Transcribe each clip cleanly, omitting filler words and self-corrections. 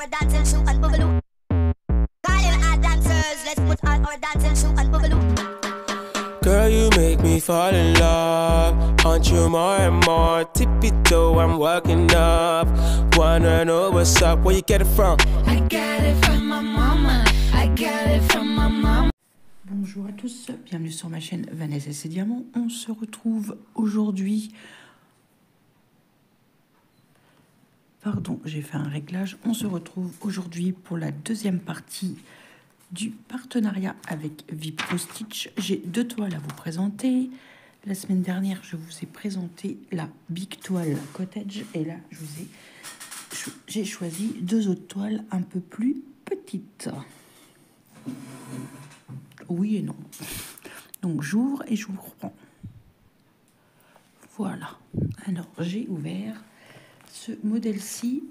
our dancing shoe and boogaloo. Calling our dancers, let's put on our dancing shoe and boogaloo. Girl, you make me fall in love. Want you more and more. Tippy toe, I'm working up. Wanna know what's up, where you get it from? I got it from my mama. I got it from my mama. Bonjour à tous, bienvenue sur ma chaîne Vanessa et ses diamants. On se retrouve aujourd'hui. Pardon, j'ai fait un réglage. On se retrouve aujourd'hui pour la deuxième partie du partenariat avec VIP Pro Stitch. J'ai deux toiles à vous présenter. La semaine dernière, je vous ai présenté la Big Toile Cottage. Et là, j'ai choisi deux autres toiles un peu plus petites. Oui et non. Donc, j'ouvre et je vous reprends. Voilà. Alors, j'ai ouvert ce modèle-ci.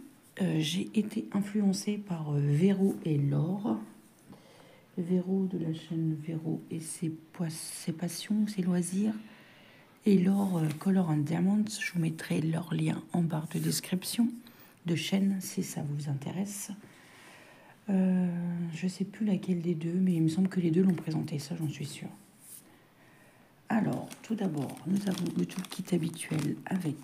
J'ai été influencée par Véro et Laure. Véro de la chaîne Véro et ses passions, ses loisirs. Et Laure Color and Diamonds. Je vous mettrai leur lien en barre de description de chaîne si ça vous intéresse. Je ne sais plus laquelle des deux, mais il me semble que les deux l'ont présenté, ça j'en suis sûre. Alors, tout d'abord, nous avons le toolkit habituel avec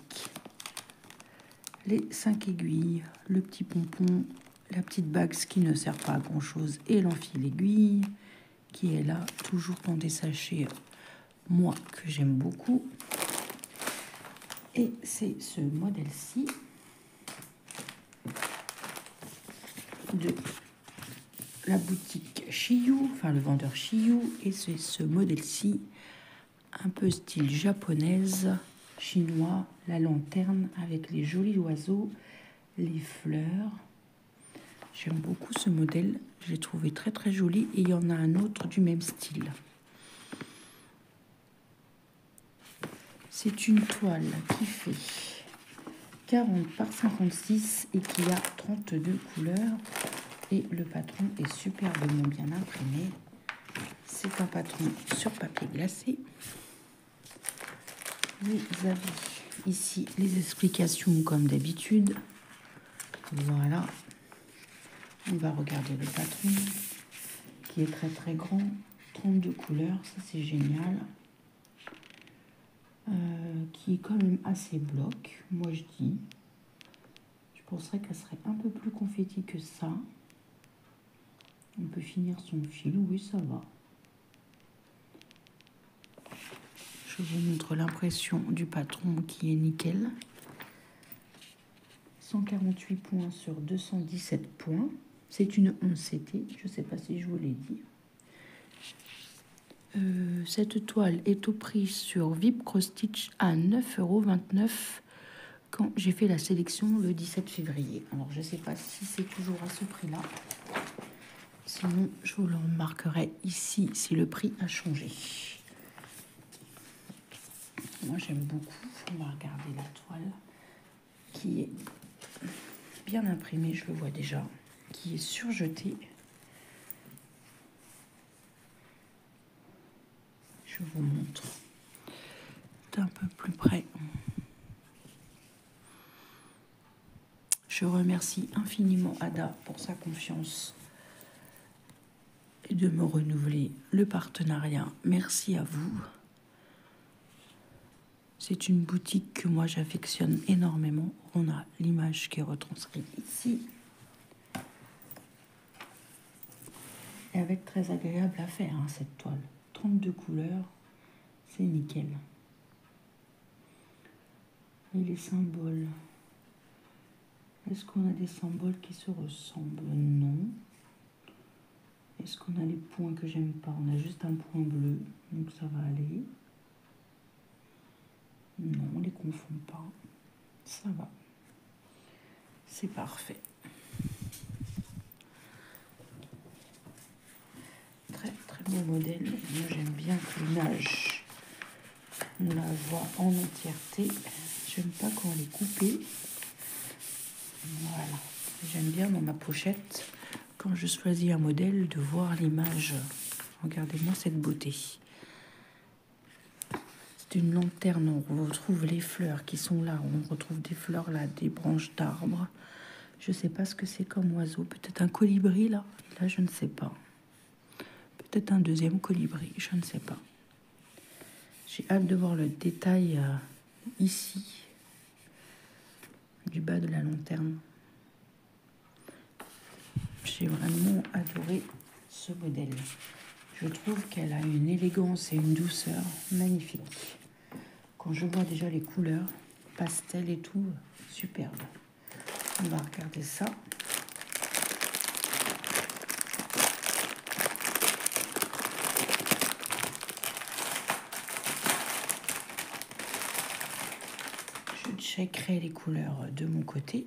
les 5 aiguilles, le petit pompon, la petite bague qui ne sert pas à grand chose et l'enfil aiguille qui est là, toujours dans des sachets, moi que j'aime beaucoup. Et c'est ce modèle-ci de la boutique Chiyu, enfin le vendeur Chiyu, et c'est ce modèle-ci un peu style japonaise, chinois, la lanterne avec les jolis oiseaux, les fleurs. J'aime beaucoup ce modèle, je l'ai trouvé très très joli et il y en a un autre du même style. C'est une toile qui fait 40 par 56 et qui a 32 couleurs. Et le patron est superbement bien imprimé. C'est un patron sur papier glacé. Vous avez ici les explications comme d'habitude. Voilà. On va regarder le patron qui est très très grand. 32 couleurs, ça c'est génial. Qui est quand même assez bloc, moi je dis. Je penserais qu'elle serait un peu plus confetti que ça. On peut finir son fil, oui ça va. Je vous montre l'impression du patron qui est nickel. 148 points sur 217 points. C'est une 11 CT, je ne sais pas si je vous l'ai dit. Cette toile est au prix sur VIP Pro Stitch à 9,29 € quand j'ai fait la sélection le 17 février. Alors je ne sais pas si c'est toujours à ce prix-là. Sinon, je vous le remarquerai ici si le prix a changé. Moi, j'aime beaucoup. On va regarder la toile qui est bien imprimée, je le vois déjà, qui est surjetée. Je vous montre d'un peu plus près. Je remercie infiniment Ada pour sa confiance et de me renouveler le partenariat. Merci à vous. C'est une boutique que moi j'affectionne énormément. On a l'image qui est retranscrite ici. Et avec très agréable à faire hein, cette toile. 32 couleurs, c'est nickel. Et les symboles. Est-ce qu'on a des symboles qui se ressemblent? Non. Est-ce qu'on a les points que j'aime pas? On a juste un point bleu, donc ça va aller. Non, on les confond pas. Ça va. C'est parfait. Très très beau modèle. Moi j'aime bien que l'image, on la voit en entièreté. J'aime pas quand elle est coupée. Voilà. J'aime bien dans ma pochette, quand je choisis un modèle, de voir l'image. Regardez-moi cette beauté. C'est une lanterne, on retrouve les fleurs qui sont là. On retrouve des fleurs là, des branches d'arbres. Je sais pas ce que c'est comme oiseau. Peut-être un colibri là. Et là, je ne sais pas. Peut-être un deuxième colibri. Je ne sais pas. J'ai hâte de voir le détail ici, du bas de la lanterne. J'ai vraiment adoré ce modèle. Je trouve qu'elle a une élégance et une douceur magnifiques. Quand je vois déjà les couleurs, pastel et tout, superbe. On va regarder ça. Je checkerai les couleurs de mon côté.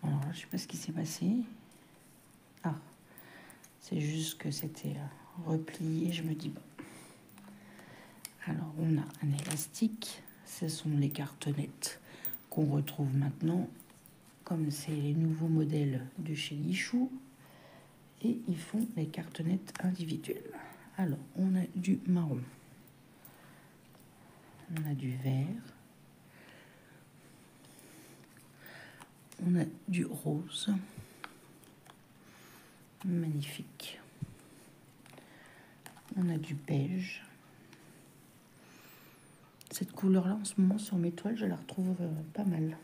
Alors, je ne sais pas ce qui s'est passé. Ah, c'est juste que c'était replié. Je me dis, bon. Alors, on a un élastique. Ce sont les cartonnettes qu'on retrouve maintenant. Comme c'est les nouveaux modèles de chez Guichou. Et ils font les cartonnettes individuelles. Alors, on a du marron. On a du vert. On a du rose. Magnifique. On a du beige. Cette couleur-là, en ce moment, sur mes toiles, je la retrouve pas mal.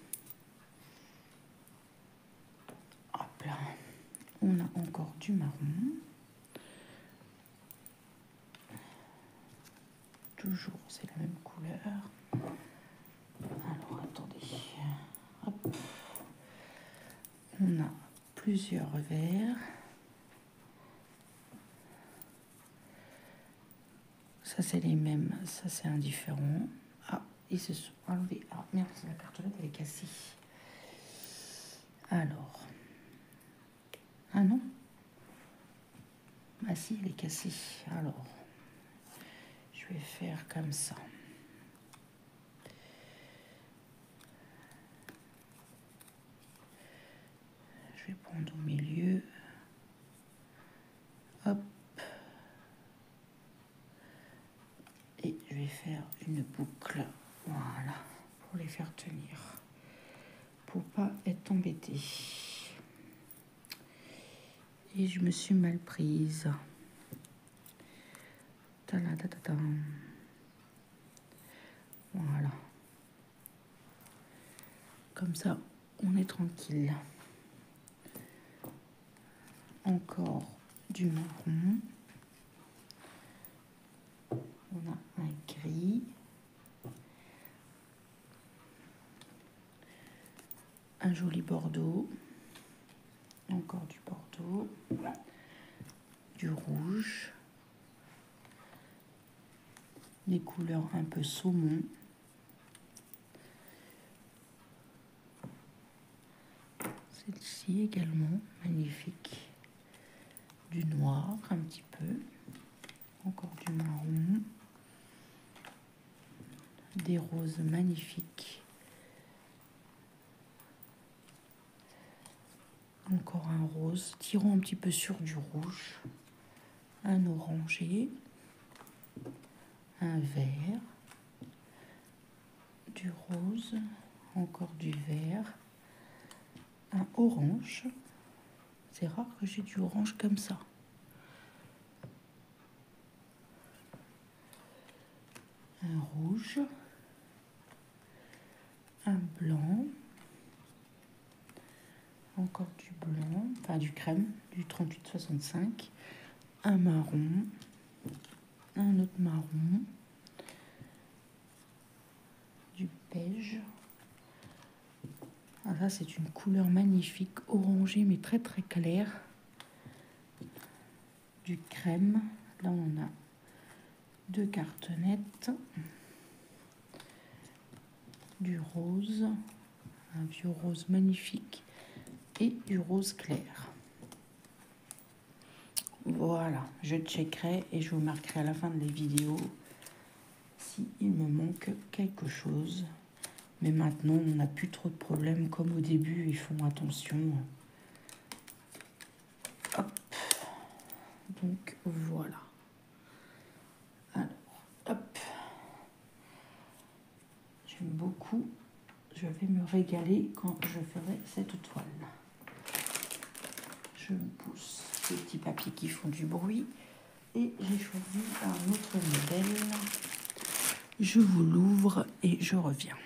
Hop là. On a encore du marron. Toujours, c'est la même couleur. Alors, attendez. Hop. On a plusieurs verts. Ça, c'est les mêmes. Ça, c'est indifférent. Ah, ils se sont enlevés. Ah, merde, la cartonnette, elle est cassée. Alors. Ah non. Ah si, elle est cassée. Alors. Je vais faire comme ça. Je vais prendre au milieu. Hop. Et je vais faire une boucle. Voilà. Pour les faire tenir. Pour pas être embêtée. Et je me suis mal prise. Voilà. Comme ça, on est tranquille. Encore du marron. On a un gris. Un joli bordeaux. Encore du bordeaux. Du rouge. Des couleurs un peu saumon. Celle-ci également, magnifique. Du noir un petit peu. Encore du marron. Des roses magnifiques. Encore un rose, tirant un petit peu sur du rouge. Un orangé. Un vert. Du rose. Encore du vert. Un orange. C'est rare que j'ai du orange comme ça. Un rouge. Un blanc. Encore du blanc, enfin du crème, du 38-65. Un marron. Un autre marron. Du beige. Ah, ça, c'est une couleur magnifique, orangée, mais très très claire. Du crème. Là, on a deux cartonnettes. Du rose. Un vieux rose magnifique. Et du rose clair. Voilà, je checkerai et je vous marquerai à la fin de la vidéo si il me manque quelque chose. Mais maintenant, on n'a plus trop de problèmes comme au début, ils font attention. Hop. Donc voilà. Alors, hop. J'aime beaucoup je vais me régaler quand je ferai cette toile. Je pousse les petits papiers qui font du bruit et j'ai choisi un autre modèle. Je vous l'ouvre et je reviens.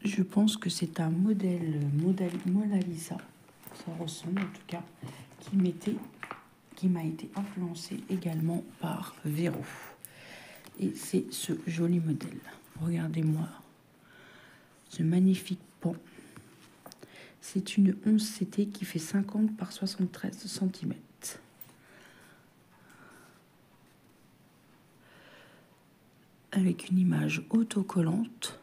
Je pense que c'est un modèle Mona Lisa, ça ressemble en tout cas, qui m'a été influencé également par Véro. Et c'est ce joli modèle. Regardez-moi ce magnifique pan. C'est une 11 CT qui fait 50 par 73 cm. Avec une image autocollante.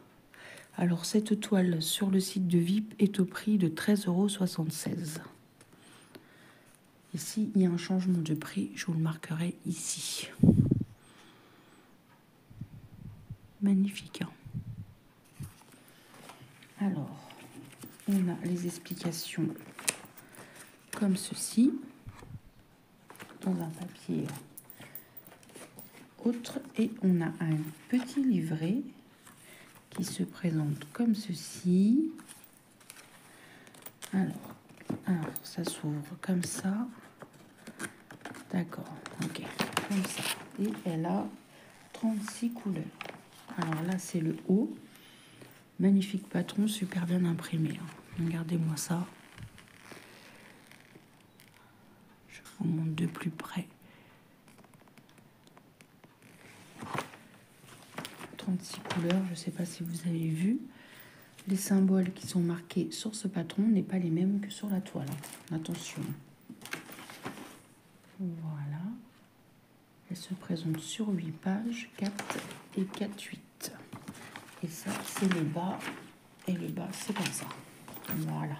Alors cette toile sur le site de VIP est au prix de 13,76 €. Ici, il y a un changement de prix, je vous le marquerai ici. Magnifique. Hein? Alors, on a les explications comme ceci, dans un papier autre, et on a un petit livret qui se présente comme ceci. Alors ça s'ouvre comme ça. D'accord, ok, comme ça. Et elle a 36 couleurs. Alors là, c'est le haut. Magnifique patron, super bien imprimé. Regardez-moi ça. Je vous montre de plus près. 36 couleurs, je ne sais pas si vous avez vu. Les symboles qui sont marqués sur ce patron n'est pas les mêmes que sur la toile. Attention. Voilà. Elle se présente sur 8 pages, 4 et 4, 8. Et ça, c'est le bas. Et le bas, c'est comme ça. Voilà.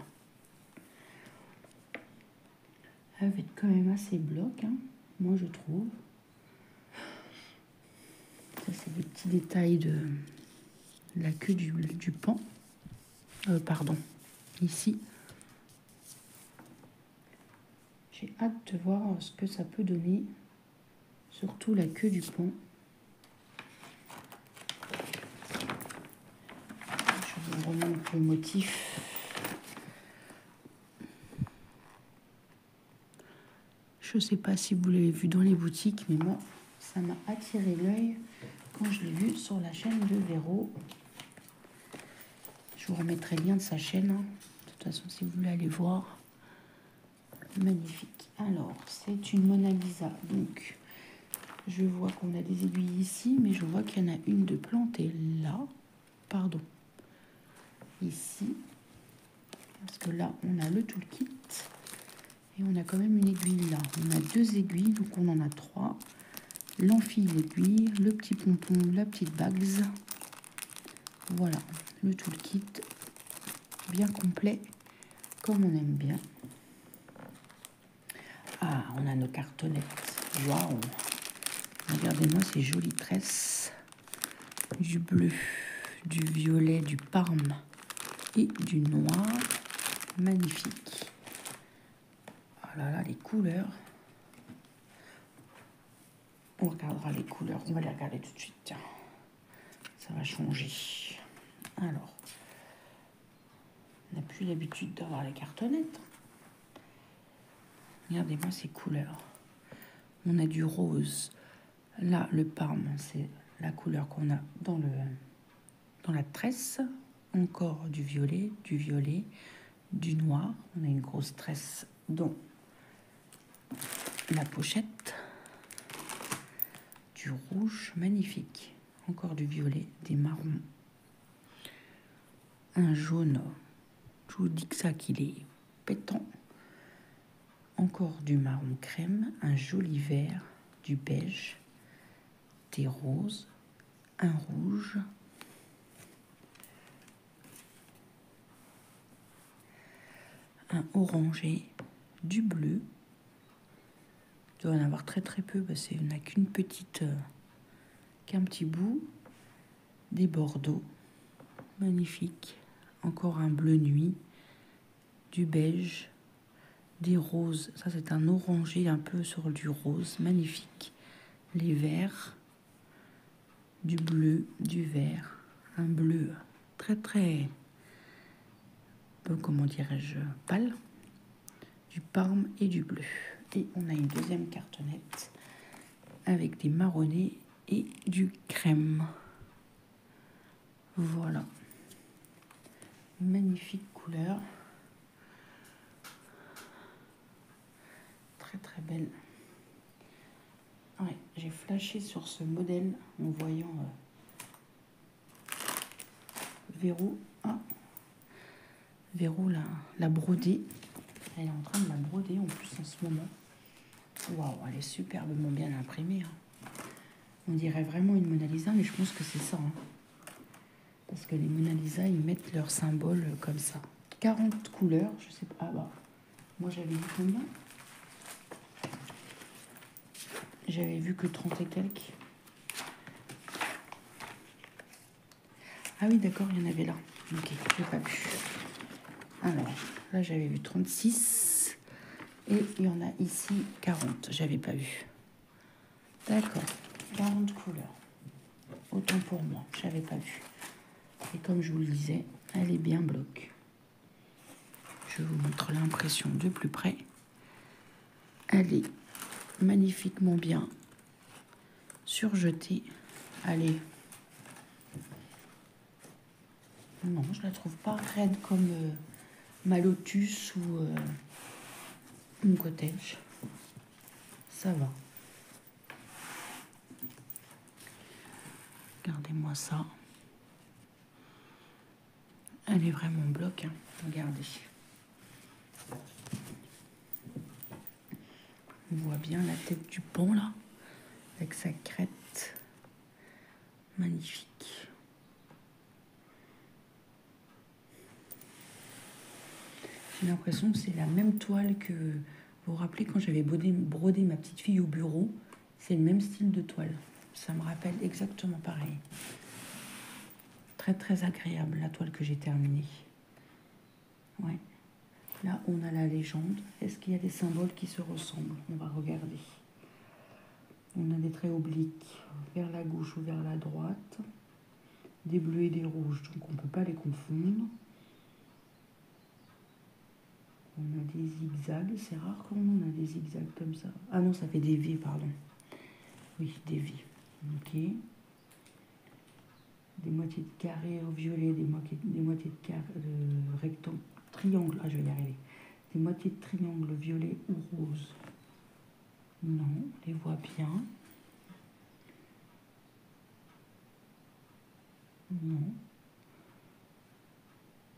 Elle va être quand même assez bloc, hein, moi je trouve. Ça, c'est des petits détails de la queue du pan. Pardon, ici. J'ai hâte de voir ce que ça peut donner, surtout la queue du pan. Je vous remonte le motif. Je ne sais pas si vous l'avez vu dans les boutiques, mais moi, ça m'a attiré l'œil quand je l'ai vu sur la chaîne de Véro. Je vous remettrai le lien de sa chaîne. Hein. De toute façon, si vous voulez aller voir. Magnifique. Alors, c'est une Mona Lisa. Donc, je vois qu'on a des aiguilles ici, mais je vois qu'il y en a une de plantée là. Pardon. Ici. Parce que là, on a le toolkit. Et on a quand même une aiguille là. On a 2 aiguilles, donc on en a 3. L'enfile aiguille, le petit pompon, la petite bague. Voilà, le toolkit bien complet, comme on aime bien. Ah, on a nos cartonnettes. Waouh! Regardez-moi ces jolies tresses. Du bleu, du violet, du parme et du noir. Magnifique. Oh là là, les couleurs. On regardera les couleurs. On va les regarder tout de suite. Tiens. Ça va changer. Alors, on n'a plus l'habitude d'avoir les cartonnettes. Regardez-moi ces couleurs. On a du rose. Là, le parme, c'est la couleur qu'on a dans la tresse. Encore du violet, du noir. On a une grosse tresse dans la pochette. Du rouge, magnifique. Encore du violet, des marrons. Un jaune. Je vous dis que ça qu'il est pétant. Encore du marron crème, un joli vert, du beige, des roses, un rouge, un orangé, du bleu. Il doit en avoir très très peu, parce qu'il n'y en a qu'une petite, qu'un petit bout, des bordeaux, magnifique, encore un bleu nuit, du beige, des roses, ça c'est un orangé un peu sur du rose, magnifique, les verts, du bleu, du vert, un bleu très, comment dirais-je, pâle. Du parme et du bleu. Et on a une deuxième cartonnette avec des marronnés et du crème. Voilà. Magnifique couleur. Très belle. Ouais, j'ai flashé sur ce modèle en voyant Véro. Ah, Véro la broder. Elle est en train de la broder en plus en ce moment. Waouh, elle est superbement bien imprimée. Hein. On dirait vraiment une Mona Lisa, mais je pense que c'est ça. Hein. Parce que les Mona Lisa, ils mettent leurs symboles comme ça. 40 couleurs, je sais pas. Ah bah, moi j'avais vu combien? J'avais vu que 30 et quelques. Ah oui, d'accord, il y en avait là. Ok, j'ai pas vu. Alors, là j'avais vu 36. Et il y en a ici 40. J'avais pas vu. D'accord, 40 couleurs. Autant pour moi, j'avais pas vu. Et comme je vous le disais, elle est bien bloc. Je vous montre l'impression de plus près. Elle est magnifiquement bien surjetée. Allez. Non, je la trouve pas raide comme ma Lotus ou une Cottage. Ça va. Regardez-moi ça. Elle est vraiment bloc. Hein. Regardez. On voit bien la tête du pont là, avec sa crête. Magnifique. J'ai l'impression que c'est la même toile que... Vous vous rappelez quand j'avais brodé ma petite fille au bureau? C'est le même style de toile. Ça me rappelle exactement pareil. Très agréable la toile que j'ai terminée. Ouais. Là, on a la légende. Est-ce qu'il y a des symboles qui se ressemblent? On va regarder. On a des traits obliques vers la gauche ou vers la droite. Des bleus et des rouges, donc on ne peut pas les confondre. On a des zigzags. C'est rare quand on a des zigzags comme ça. Ah non, ça fait des V, pardon. Oui, des V. Ok. Des moitiés de carré au violet, des moitiés de carré, de rectangle, triangle. Ah, je vais y arriver. Des moitiés de triangle violet ou rose. Non, on les voit bien. Non.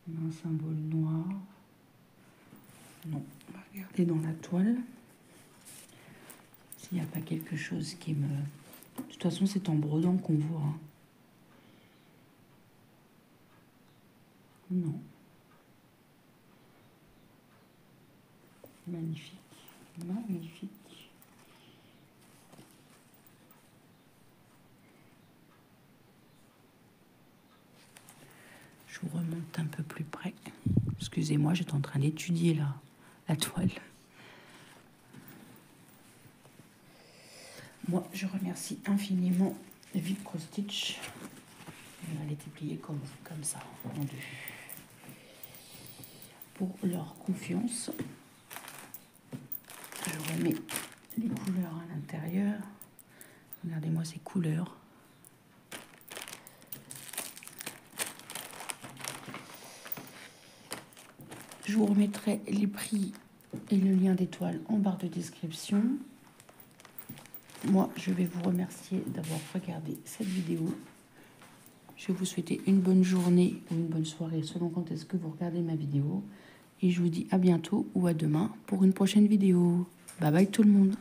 On a un symbole noir. Non. On va regarder dans la toile. S'il n'y a pas quelque chose qui me... De toute façon, c'est en brodant qu'on voit. Hein. Non. Magnifique. Magnifique. Je vous remonte un peu plus près. Excusez-moi, j'étais en train d'étudier la toile. Moi, je remercie infiniment Velcro Stitch. Elle était pliée comme ça, en deux. Pour leur confiance, je remets les couleurs à l'intérieur. Regardez-moi ces couleurs. Je vous remettrai les prix et le lien des toiles en barre de description. Moi, je vais vous remercier d'avoir regardé cette vidéo. Je vais vous souhaiter une bonne journée ou une bonne soirée selon quand est-ce que vous regardez ma vidéo. Et je vous dis à bientôt ou à demain pour une prochaine vidéo. Bye bye tout le monde.